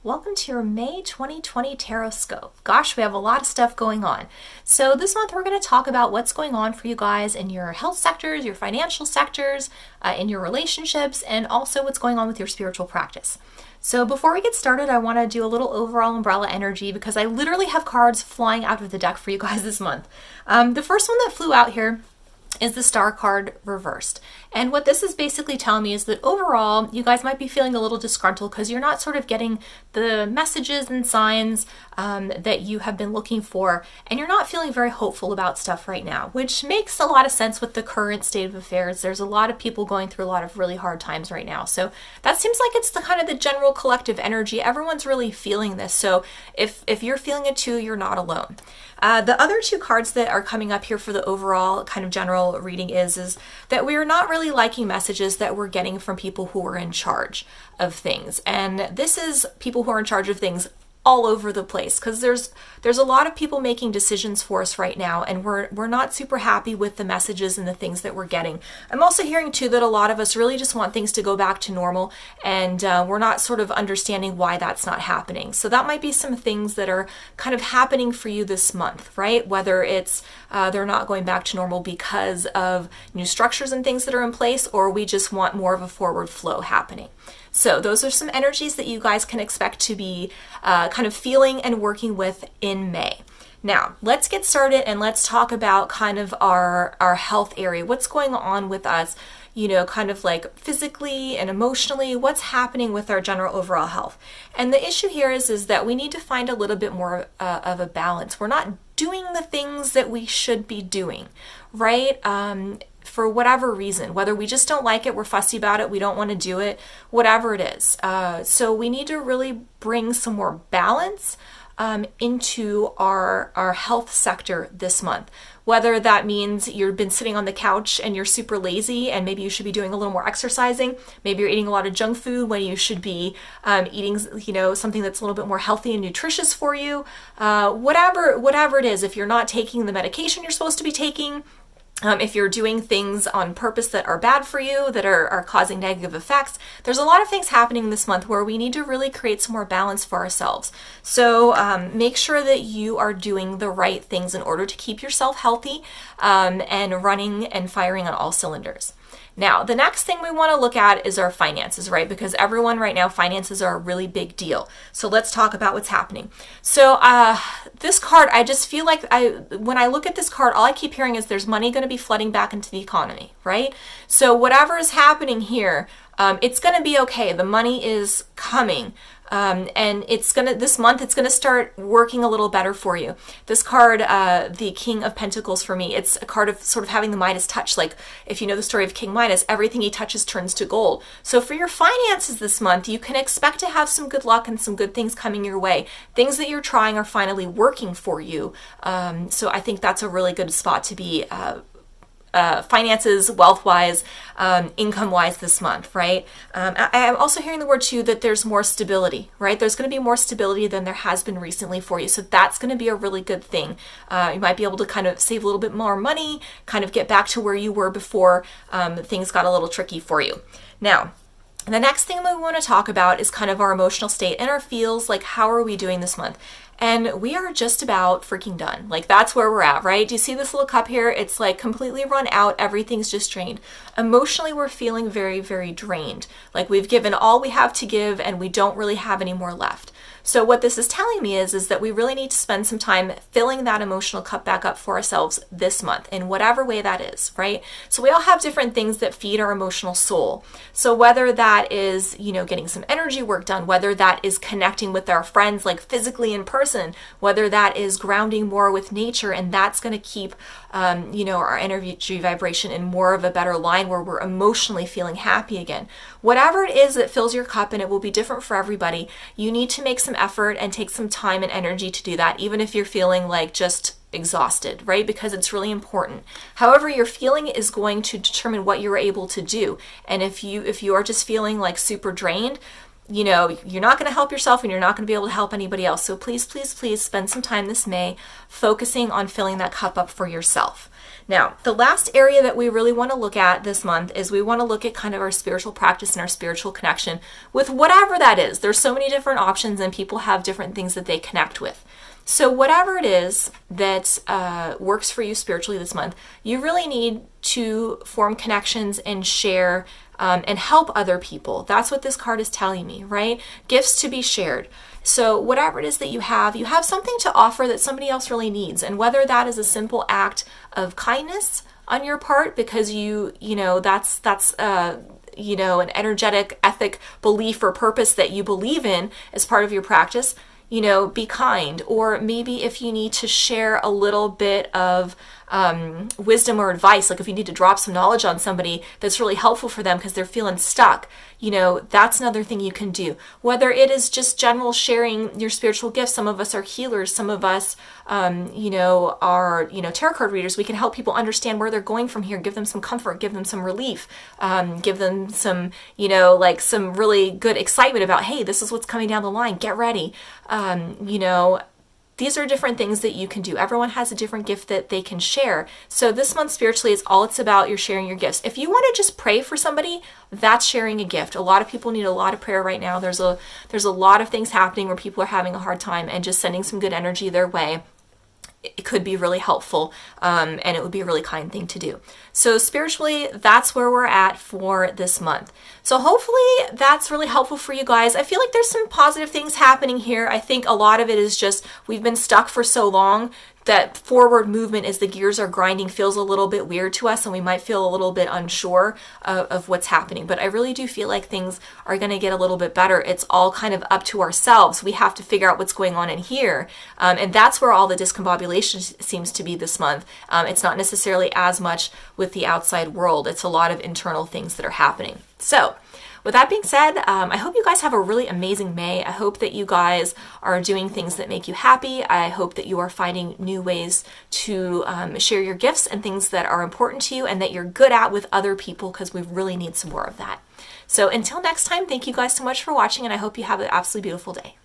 Welcome to your May 2020 Tarotscope. Gosh, we have a lot of stuff going on. So this month we're going to talk about what's going on for you guys in your health sectors, your financial sectors, in your relationships, and also what's going on with your spiritual practice. So before we get started, I want to do a little overall umbrella energy because I literally have cards flying out of the deck for you guys this month. The first one that flew out here is the Star card reversed. And what this is basically telling me is that overall, you guys might be feeling a little disgruntled because you're not sort of getting the messages and signs that you have been looking for, and you're not feeling very hopeful about stuff right now, which makes a lot of sense with the current state of affairs. There's a lot of people going through a lot of really hard times right now. So that seems like it's the kind of the general collective energy. Everyone's really feeling this. So if you're feeling it too, you're not alone. The other two cards that are coming up here for the overall kind of general reading is that we are not really liking messages that we're getting from people who are in charge of things. And this is people who are in charge of things all over the place, because there's a lot of people making decisions for us right now, and we're not super happy with the messages and the things that we're getting. I'm also hearing too that a lot of us really just want things to go back to normal, and we're not sort of understanding why that's not happening. So that might be some things that are kind of happening for you this month, right? Whether it's they're not going back to normal because of new structures and things that are in place, or we just want more of a forward flow happening. So those are some energies that you guys can expect to be kind of feeling and working with in May. Now, let's get started and let's talk about kind of our health area. What's going on with us, kind of like physically and emotionally, what's happening with our general overall health. And the issue here is that we need to find a little bit more of a balance. We're not doing the things that we should be doing, right? For whatever reason, whether we just don't like it, we're fussy about it, we don't want to do it, whatever it is. So we need to really bring some more balance into our health sector this month. Whether that means you've been sitting on the couch and you're super lazy and maybe you should be doing a little more exercising, maybe you're eating a lot of junk food when you should be eating something that's a little bit more healthy and nutritious for you, whatever it is. If you're not taking the medication you're supposed to be taking, if you're doing things on purpose that are bad for you, that are causing negative effects, there's a lot of things happening this month where we need to really create some more balance for ourselves. So make sure that you are doing the right things in order to keep yourself healthy and running and firing on all cylinders. Now, the next thing we want to look at is our finances, right? Because everyone right now, finances are a really big deal. So let's talk about what's happening. So this card, I just feel like when I look at this card, all I keep hearing is there's money going to be flooding back into the economy, right? So whatever is happening here, it's going to be okay. The money is coming. And this month, it's going to start working a little better for you. This card, the King of Pentacles for me, it's a card of sort of having the Midas touch. Like if you know the story of King Midas, everything he touches turns to gold. So for your finances this month, you can expect to have some good luck and some good things coming your way. Things that you're trying are finally working for you. So I think that's a really good spot to be finances, wealth-wise, income-wise this month, right? I'm also hearing the word too that there's more stability, right? There's going to be more stability than there has been recently for you. So that's going to be a really good thing. You might be able to kind of save a little bit more money, kind of get back to where you were before things got a little tricky for you. Now, the next thing that we want to talk about is kind of our emotional state and our feels, like how are we doing this month? And we are just about freaking done. Like that's where we're at, right? Do you see this little cup here? It's like completely run out. Everything's just drained. Emotionally, we're feeling very, very drained. Like we've given all we have to give and we don't really have any more left. So what this is telling me is that we really need to spend some time filling that emotional cup back up for ourselves this month in whatever way that is, right? So we all have different things that feed our emotional soul. So whether that is, getting some energy work done, whether that is connecting with our friends like physically in person, whether that is grounding more with nature, and that's going to keep, our energy vibration in more of a better line where we're emotionally feeling happy again. Whatever it is that fills your cup, and it will be different for everybody, you need to make some effort and take some time and energy to do that, even if you're feeling like just exhausted, right? Because it's really important. However you're feeling is going to determine what you're able to do. And if you are just feeling like super drained, you're not going to help yourself and you're not going to be able to help anybody else. So please, please, please spend some time this May focusing on filling that cup up for yourself. Now, the last area that we really want to look at this month is we want to look at kind of our spiritual practice and our spiritual connection with whatever that is. There's so many different options and people have different things that they connect with. So whatever it is that works for you spiritually this month, you really need to form connections and share and help other people. That's what this card is telling me, right? Gifts to be shared. So whatever it is that you have something to offer that somebody else really needs. And whether that is a simple act of kindness on your part, because that's an energetic ethic, belief, or purpose that you believe in as part of your practice, be kind. Or maybe if you need to share a little bit of wisdom or advice, like if you need to drop some knowledge on somebody that's really helpful for them because they're feeling stuck, that's another thing you can do. Whether it is just general sharing your spiritual gifts, some of us are healers, some of us, are, tarot card readers. We can help people understand where they're going from here, give them some comfort, give them some relief, give them some, some really good excitement about, hey, this is what's coming down the line, get ready. These are different things that you can do. Everyone has a different gift that they can share. So this month spiritually is all it's about. You're sharing your gifts. If you want to just pray for somebody, that's sharing a gift. A lot of people need a lot of prayer right now. There's a lot of things happening where people are having a hard time, and just sending some good energy their way, it could be really helpful, and it would be a really kind thing to do. So spiritually, that's where we're at for this month. So hopefully that's really helpful for you guys. I feel like there's some positive things happening here. I think a lot of it is just we've been stuck for so long that forward movement as the gears are grinding feels a little bit weird to us, and we might feel a little bit unsure of what's happening. But I really do feel like things are going to get a little bit better. It's all kind of up to ourselves. We have to figure out what's going on in here. And that's where all the discombobulation seems to be this month. It's not necessarily as much with the outside world. It's a lot of internal things that are happening. So with that being said, I hope you guys have a really amazing May. I hope that you guys are doing things that make you happy. I hope that you are finding new ways to share your gifts and things that are important to you and that you're good at with other people, because we really need some more of that. So until next time, thank you guys so much for watching, and I hope you have an absolutely beautiful day.